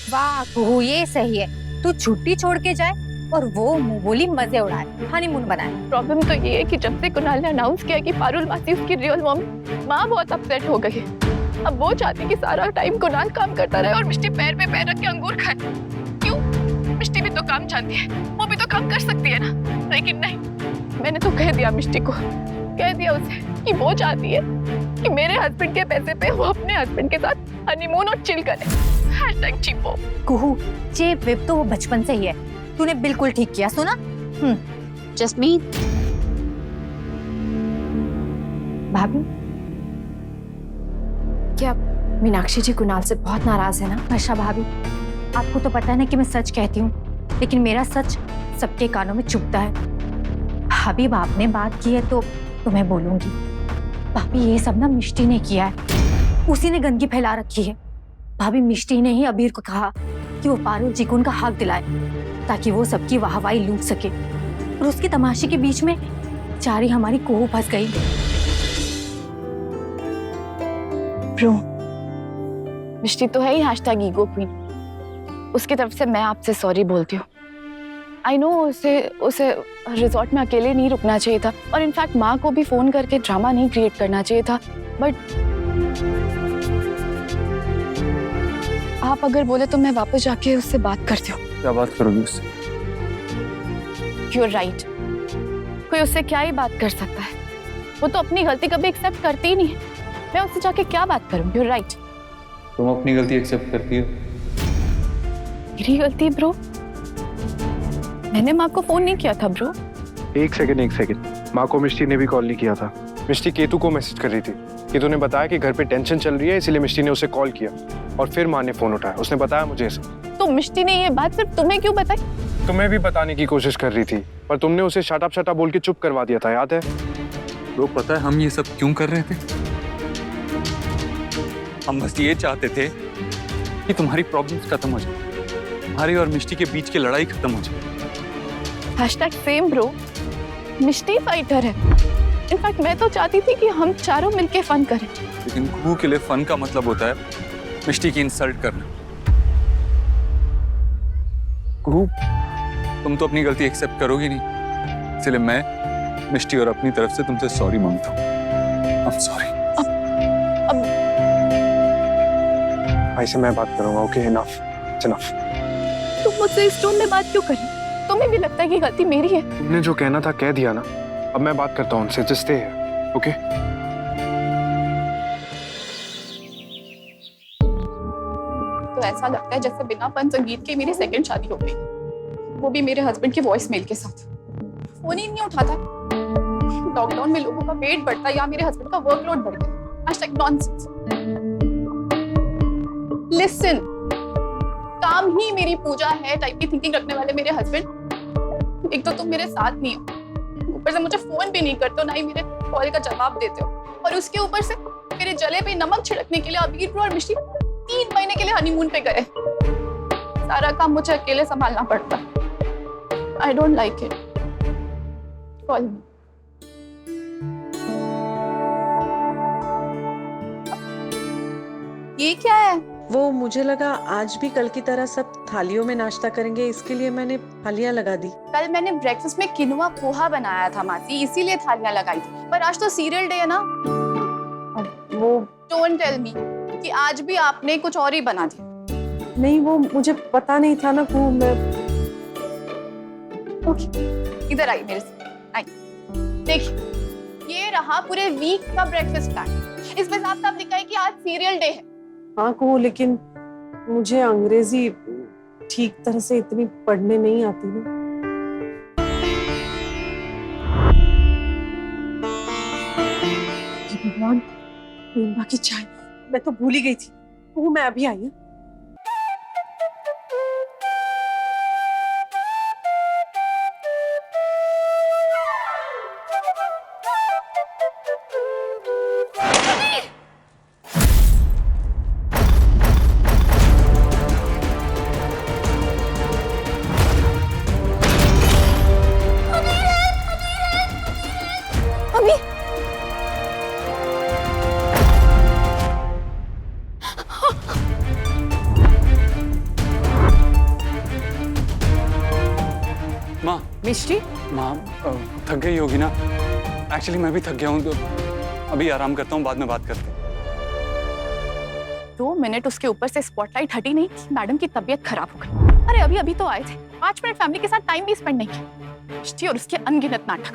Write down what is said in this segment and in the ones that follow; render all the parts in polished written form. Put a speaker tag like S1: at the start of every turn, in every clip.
S1: वाह कुहू, ये सही है। तू छुट्टी छोड़ के जाए और वो मुंह बोली मजे उड़ाए, हनीमून बनाए।
S2: प्रॉब्लम तो ये है कि जब से कुणाल ने अनाउंस किया कि पारुल मासी उसकी रियल मॉम, माँ बहुत अपसेट हो गई। अब वो चाहती कि सारा टाइम कुणाल काम करता रहे और मिष्टी पैर पे पैर रख के अंगूर खाए। क्यों? मिष्टी भी तो काम जानती है, वो भी तो काम कर सकती है ना। लेकिन नहीं, मैंने तो कह दिया मिष्टी को, कह दिया उसे कि वो चाहती है कि मेरे हस्बैंड के पैसे पे वो अपने हस्बैंड के साथ हनीमून और चिल करे। हैशटैग चीपो।
S1: कुहू, चेप वेप तो वो बचपन से ही है। तूने बिल्कुल ठीक किया। सुना?
S3: जस्मीन,
S1: भाभी,
S4: क्या मीनाक्षी जी कुणाल से बहुत नाराज है ना?
S1: वर्षा भाभी, आपको तो पता है ना कि मैं सच कहती हूँ, लेकिन मेरा सच सबके कानों में चुभता है। भाभी, आपने बात की है तो मैं बोलूंगी। भाभी, ये सब ना मिष्टी ने किया है, उसी ने गंदगी फैला रखी है। भाभी, मिष्टी ने ही अबीर को कहा कि वो पारुल जी को उनका हक दिलाए ताकि वो सबकी वाहवाही लूट सके, और उसके तमाशे के बीच में चारी हमारी कोहू फंस गई।
S2: ब्रो, मिष्टी तो है ही हैशटैग ईगो क्वीन। उसकी तरफ से मैं आपसे सॉरी बोलती हूँ। आई नो उसे रिजॉर्ट में अकेले नहीं रुकना चाहिए था, और इनफैक्ट माँ को भी फोन करके ड्रामा नहीं क्रिएट करना चाहिए था। बट आप अगर बोले तो मैं वापस जाके उससे बात करती हूँ।
S5: क्या बात करोगी उससे?
S2: You're right. कोई उससे क्या ही बात कर सकता है? वो तो अपनी गलती कभी एक्सेप्ट करती ही नहीं है। मैं उससे जाके क्या बात करूँ? You're right.
S5: तुम अपनी गलती एक्सेप्ट करती हो?
S2: मेरी गलती ब्रो? मैंने माँ को फोन नहीं किया था ब्रो।
S6: एक सेकंड। माँ को मिष्टी ने भी कॉल नहीं किया था। मिष्टी केतु को मैसेज कर रही थी। केतु ने बताया कि घर पे टेंशन चल रही है, इसलिए मिष्टी ने उसे कॉल किया और फिर माँ ने फोन उठाया। उसने बताया मुझे ऐसा।
S2: तो मिष्टी ने ये बात सिर्फ तुम्हें क्यों बताई?
S6: तुम्हें भी बताने की कोशिश कर रही थी, पर तुमने उसे शट अप बोल के चुप करवा दिया था, याद है?
S5: लोग पता है हम ये सब क्यों कर रहे थे? हम बस ये चाहते थे कि तुम्हारी प्रॉब्लम्स खत्म हो जाए, तुम्हारी और मिष्टी के बीच की लड़ाई खत्म हो जाए।
S2: Hashtag same bro. Mishti fighter है। इनफैक्ट मैं तो चाहती थी कि हम चारों मिलके फन करें।
S5: लेकिन कुहू के लिए फन का मतलब होता है मिष्टी की इंसल्ट करना। कुहू, तुम तो अपनी गलती एक्सेप्ट करोगी नहीं, इसलिए मैं मिष्टी और अपनी तरफ से तुमसे सॉरी मांगता हूँ। I'm sorry।
S2: अब
S6: भाई से मैं बात करूंगा। Okay, enough, it's enough.
S2: तुम मुझसे इस टोन में बात क्यों करी? तुम्हें भी लगता है कि गलती मेरी है?
S6: तुमने जो कहना था कह दिया ना। अब मैं बात करता हूँ उनसे। Just stay here, okay?
S2: तो ऐसा लगता है जैसे बिना पन संगीत के मेरी सेकंड शादी हो गई, वो भी मेरे हस्बैंड के वॉइस मेल के साथ। फोन ही नहीं उठाता। लॉकडाउन में लोगों का पेट बढ़ता या मेरे हस्बैंड का वर्कलोड बढ़ गया। Hashtag nonsense. लिसन, काम ही मेरी पूजा है टाइप की थिंकिंग रखने वाले मेरे हस्बैंड, एक तो तुम मेरे साथ नहीं हो, ऊपर से मुझे फोन भी नहीं करते हो, ना ही मेरे कॉल का जवाब देते हो, और उसके ऊपर से मेरे जले पे नमक छिड़कने के लिए अबीर ब्रो और मिष्टी 3 महीने के लिए हनीमून पे गए। सारा काम मुझे अकेले संभालना पड़ता। I don't like it. Call मी। ये क्या है?
S7: वो मुझे लगा आज भी कल की तरह सब थालियों में नाश्ता करेंगे, इसके लिए मैंने थालियां लगा दी।
S2: कल मैंने ब्रेकफास्ट में किनुआ पोहा बनाया था मासी, इसीलिए थालियां लगाई थी। पर आज तो सीरियल डे है ना। वो डोंट टेल मी कि आज भी आपने कुछ और ही बना दिया।
S7: नहीं, वो मुझे पता नहीं था ना। वो मैं
S2: ओके, इधर आई मेरे से। आई देखिए, ये रहा पूरे वीक का ब्रेकफास्ट प्लान। इसमें साफ साफ लिखा है कि आज सीरियल डे है।
S7: हाँ को, लेकिन मुझे अंग्रेजी ठीक तरह से इतनी पढ़ने नहीं आती ना। भगवान, प्रेमा की चाय मैं तो भूल ही गई थी। वो मैं अभी आई हूँ। मिष्टी,
S5: माँ थक गई होगी ना? एक्चुअली मैं भी थक गया हूँ, तो अभी आराम करता हूँ, बाद में बात करते हैं।
S2: 2 मिनट उसके ऊपर से स्पॉटलाइट हटी नहीं, मैडम की तबीयत खराब हो गई। अरे अभी अभी तो आए थे, 5 मिनट फैमिली के साथ टाइम भी स्पेंड नहीं किया। मिष्टी और उसके अनगिनत नाटक।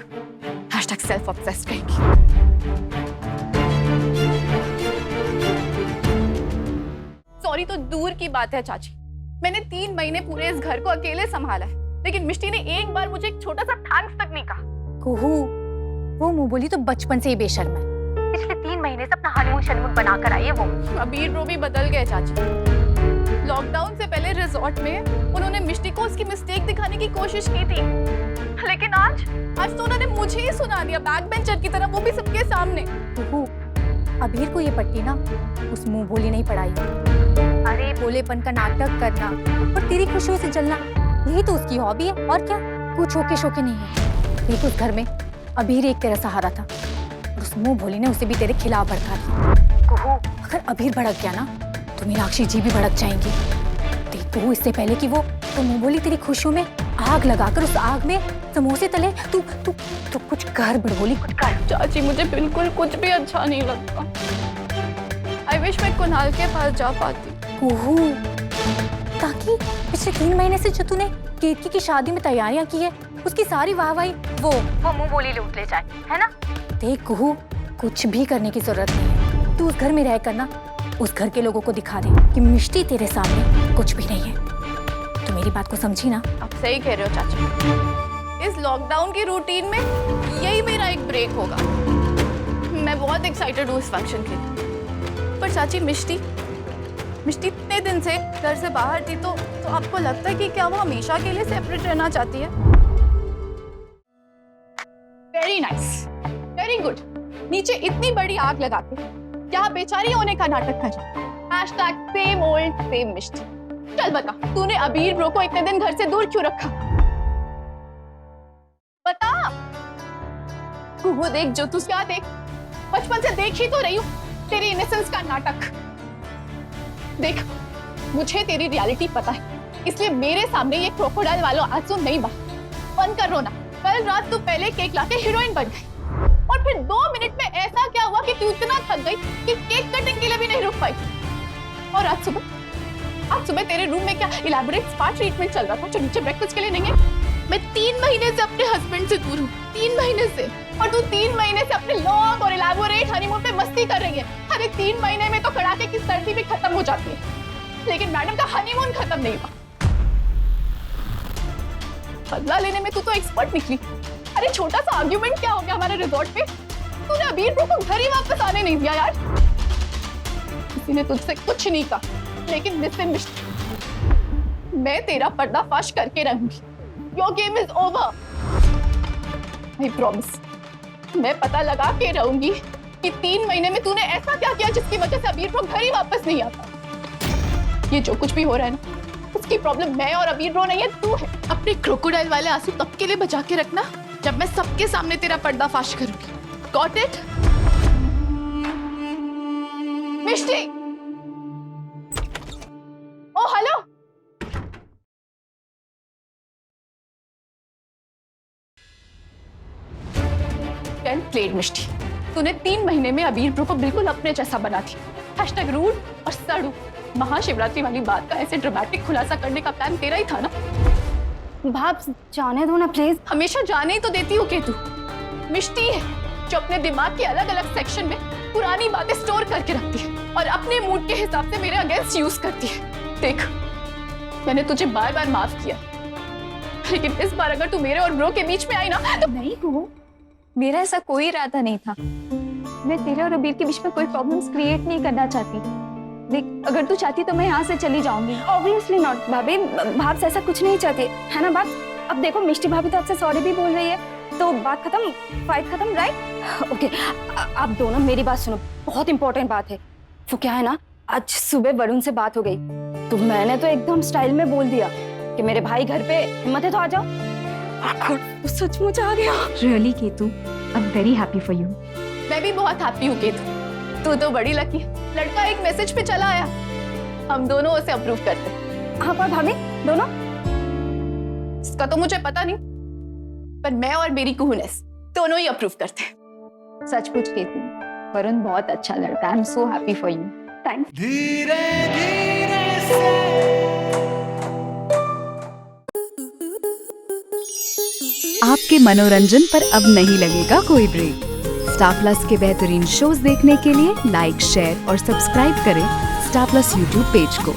S2: #self obsessed कहेगी। सॉरी तो दूर की बात है चाची, मैंने 3 महीने पूरे इस घर को अकेले संभाला है, लेकिन मिष्टी ने एक बार मुझे एक छोटा सा थैंक्स तक नहीं कहा।
S1: कुहू, वो मुंह बोली तो बचपन से ही बेशर्म है। पिछले 3 महीने से अपना हनीमून शनीमून बना कर आई है वो।
S2: अबीर ब्रो भी बदल गए चाची। लॉकडाउन से पहले रिजॉर्ट में उन्होंने मिष्टी को उसकी मिस्टेक दिखाने की कोशिश की थी, लेकिन आज तो उन्होंने मुझे ही सुना दिया बैक बेंचर की तरह, वो भी सबके सामने।
S1: कुहू, अबीर को ये पट्टी ना उस मुंह बोली नहीं पढ़ाई। अरे बोलेपन का नाटक करना और तेरी खुशियों से जलना, यही तो उसकी हॉबी है, और क्या? कुछ होके शोके नहीं है। देख उस घर में अबीर एक तेरा सहारा था, और उस मुंह भोली ने उसे भी तेरे खिलाफ भड़का दिया। कुहू, अगर अबीर भड़क गया ना तो मीनाक्षी जी भी भड़क जाएंगी। देख कुहू, इससे पहले कि वो तो मुंह बोली तेरी खुशियों में आग लगाकर उस आग में समोसे तले, तू तू तू कुछ कर बड़बोली, कुछ कर।
S2: चाची मुझे बिल्कुल कुछ भी अच्छा नहीं लगता। आई विश मैं कुणाल के पास जा पाती।
S1: कुहू, ताकि पिछले 3 महीने से जो तूने केतकी की शादी में तैयारियां की है, उसकी सारी वाहवाही वो मुंह बोली लूट ले जाए, है ना? देख कुहू, कुछ भी करने की जरूरत नहीं है। तू उस घर में रह कर ना उस घर के लोगों को दिखा दे कि मिष्टी तेरे सामने कुछ भी नहीं है। तो मेरी बात को समझी ना?
S2: आप सही कह रहे हो चाची, इस लॉकडाउन की रूटीन में यही मेरा एक ब्रेक होगा। मैं बहुत एक्साइटेड हूँ इस फंक्शन के लिए। पर चाची, मिष्टी इतने दिन से घर से बाहर थी, तो आपको लगता है कि क्या वो हमेशा के लिए सेपरेट रहना चाहती है? Very nice, very good. नीचे इतनी बड़ी आग लगा के क्या बेचारी होने का नाटक कर। #same old same मिष्टी। चल बता, तूने अबीर ब्रो को इतने दिन घर से दूर क्यों रखा? बता। वो देख जो तू क्या देख, बचपन से देख ही तो रही हूँ तेरी इनोसेंस का नाटक। देख, मुझे तेरी रियलिटी पता है, इसलिए मेरे सामने ये क्रोकोडाइल वालों आंसू नहीं बहा। बंद कर रोना। कल रात तू पहले केक लाके हीरोइन बन गई, और फिर 2 मिनट में ऐसा क्या हुआ कि तू इतना थक गई कि केक कटिंग के लिए भी नहीं रुक पाई। और आज सुबह तेरे रूम में क्या इलैबोरेट स्पा ट्रीटमेंट चल रहा था जो नीचे ब्रेकफास्ट के लिए नहीं है। मैं 3 महीने से अपने हस्बैंड से दूर हूँ, 3 महीने से, और तू 3 महीने से अपने लॉन्ग और इलैबोरेट हनीमून पे मस्ती कर रही है। अरे 3 महीने में तो कड़ाके की सर्दी भी खत्म हो जाती है, लेकिन मैडम का हनीमून खत्म नहीं हुआ। बदला लेने में तू तो एक्सपर्ट निकली। अरे छोटा सा आर्ग्यूमेंट क्या हो गया हमारे रिजॉर्ट पे, तूने अबीर ब्रो को घर ही वापस आने नहीं दिया यार। किसी ने तुझसे कुछ नहीं कहा, लेकिन लिसन मिष्टी, मैं तेरा पर्दाफाश करके रहूंगी। Your game is over. I promise. मैं पता लगा के रहूंगी कि 3 महीने में तूने ऐसा क्या किया जिसकी वजह से अबीर ब्रो घर ही वापस नहीं आता। ये जो कुछ भी हो रहा है ना, उसकी प्रॉब्लम मैं और अबीर ब्रो नहीं है, तू है। अपने क्रोकोडाइल वाले आंसू तब के लिए बचा के रखना जब मैं सबके सामने तेरा पर्दाफाश करूंगी। Got it? Mishti! Oh hello! Well played Mishti, तूने 3 महीने में अबीर ब्रो को बिल्कुल अपने जैसा बना दिया। #रूड और सड़ू। महाशिवरात्रि वाली बात का ऐसे ड्रामेटिक खुलासा करने का प्लान तेरा ही था ना?
S4: भाप जाने दो ना प्लीज।
S2: हमेशा जाने ही तो देती हूँ केतु। मिष्टी है जो अपने दिमाग के अलग अलग सेक्शन में पुरानी बातें स्टोर करके रखती है और अपने मूड के हिसाब से मेरे अगेंस्ट यूज करती है। देख, मैंने तुझे बार बार माफ किया, लेकिन इस बार अगर तू मेरे और ब्रो के बीच में आई ना तो
S4: नहीं कुहू, मेरा ऐसा कोई इरादा नहीं था। मैं तेरे और अबीर के बीच में कोई प्रॉब्लम्स क्रिएट नहीं करना चाहती। देख, अगर तू चाहती तो मैं यहाँ से चली जाऊंगी। ऑब्वियसली नॉट भाभी, भाप से ऐसा कुछ नहीं चाहती है ना बात। अब देखो, मिष्टी भाभी तो आपसे सॉरी भी बोल रही है, तो बात खत्म, फाइट खत्म, राइट? ओके, आप दोनों मेरी बात सुनो, बहुत इंपॉर्टेंट बात है। वो क्या है ना, आज सुबह वरुण से बात हो गई, तो मैंने तो एकदम स्टाइल में बोल दिया कि मेरे भाई घर पे, हिम्मत है तो आ जाओ। तो सचमुच आ गया।
S1: Really Ketu, I am very happy for you.
S2: मैं भी बहुत हैप्पी हूँ केतु, तू तो बड़ी लकी। लड़का एक मैसेज पे चला आया, हम दोनों उसे अप्रूव करते।
S4: हाँ पर भाभी, दोनों?
S2: इसका तो मुझे पता नहीं, पर मैं और मेरी कुहूनेस दोनों ही अप्रूव करते हैं।
S4: सच पूछ केतु, वरुण बहुत अच्छा लड़का है। I am so happy for you. Thanks.
S8: आपके मनोरंजन पर अब नहीं लगेगा कोई ब्रेक। स्टार प्लस के बेहतरीन शोज देखने के लिए लाइक, शेयर और सब्सक्राइब करें स्टार प्लस यूट्यूब पेज को।